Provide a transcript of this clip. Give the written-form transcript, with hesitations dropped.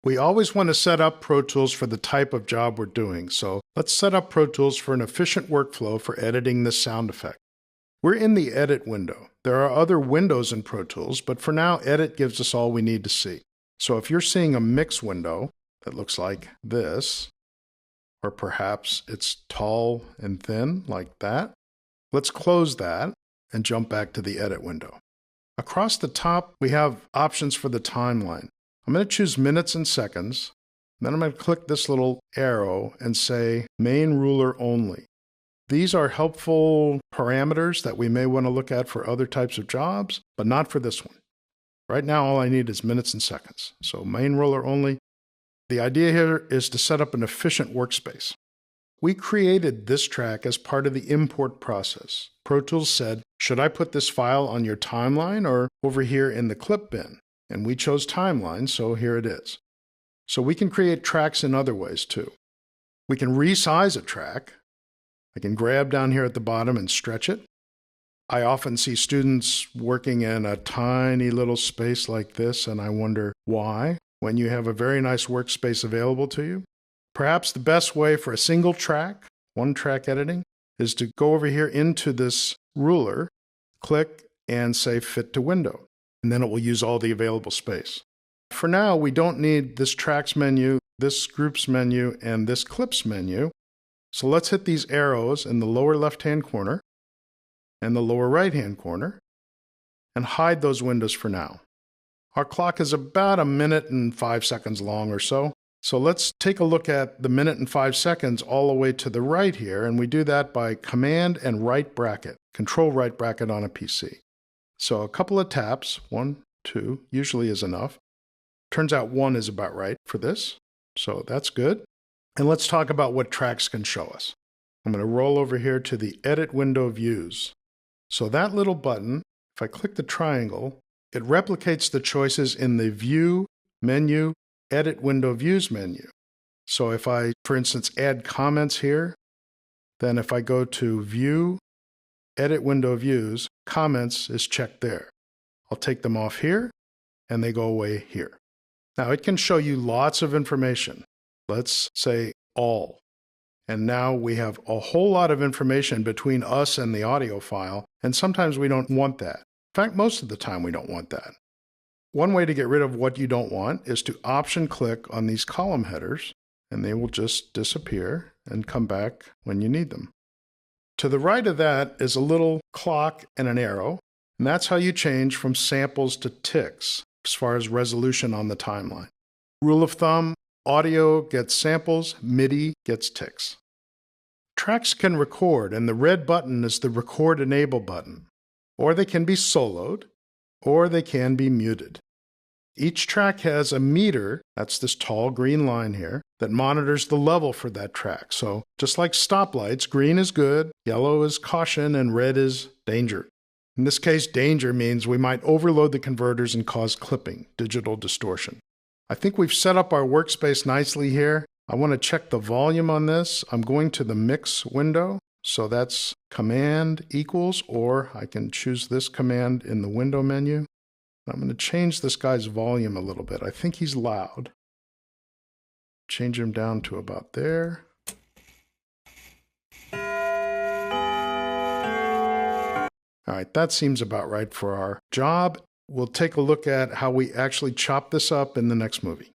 We always want to set up Pro Tools for the type of job we're doing, so let's set up Pro Tools for an efficient workflow for editing this sound effect. We're in the Edit window. There are other windows in Pro Tools, but for now, Edit gives us all we need to see. So if you're seeing a mix window that looks like this, or perhaps it's tall and thin like that, let's close that and jump back to the Edit window. Across the top, we have options for the timeline. I'm going to choose minutes and seconds. Then I'm going to click this little arrow and say main ruler only. These are helpful parameters that we may want to look at for other types of jobs, but not for this one. Right now, all I need is minutes and seconds. So main ruler only. The idea here is to set up an efficient workspace. We created this track as part of the import process. Pro Tools said, should I put this file on your timeline or over here in the clip bin? And we chose timeline, so here it is. So we can create tracks in other ways too. We can resize a track. I can grab down here at the bottom and stretch it. I often see students working in a tiny little space like this, and I wonder why, when you have a very nice workspace available to you. Perhaps the best way for a single track, one track editing, is to go over here into this ruler, click, and say Fit to Window. And then it will use all the available space. For now, we don't need this Tracks menu, this Groups menu, and this Clips menu. So let's hit these arrows in the lower left-hand corner and the lower right-hand corner and hide those windows for now. Our clock is about 1 minute and 5 seconds long or so. So let's take a look at the 1 minute and 5 seconds all the way to the right here, and we do that by Command and right bracket, Control right bracket on a PC. So a couple of taps, 1, 2, usually is enough. Turns out 1 is about right for this, so that's good. And let's talk about what tracks can show us. I'm going to roll over here to the Edit Window Views. So that little button, if I click the triangle, it replicates the choices in the View menu, Edit Window Views menu. So if I, for instance, add comments here, then if I go to View, Edit Window Views, Comments is checked there. I'll take them off here, and they go away here. Now it can show you lots of information. Let's say all. And now we have a whole lot of information between us and the audio file, and sometimes we don't want that. In fact, most of the time we don't want that. One way to get rid of what you don't want is to option click on these column headers, and they will just disappear and come back when you need them. To the right of that is a little clock and an arrow, and that's how you change from samples to ticks as far as resolution on the timeline. Rule of thumb, audio gets samples, MIDI gets ticks. Tracks can record, and the red button is the Record Enable button. Or they can be soloed, or they can be muted. Each track has a meter, that's this tall green line here, that monitors the level for that track. So just like stoplights, green is good, yellow is caution, and red is danger. In this case, danger means we might overload the converters and cause clipping, digital distortion. I think we've set up our workspace nicely here. I want to check the volume on this. I'm going to the Mix window. So that's Command equals, or I can choose this command in the window menu. I'm going to change this guy's volume a little bit. I think he's loud. Change him down to about there. All right, that seems about right for our job. We'll take a look at how we actually chop this up in the next movie.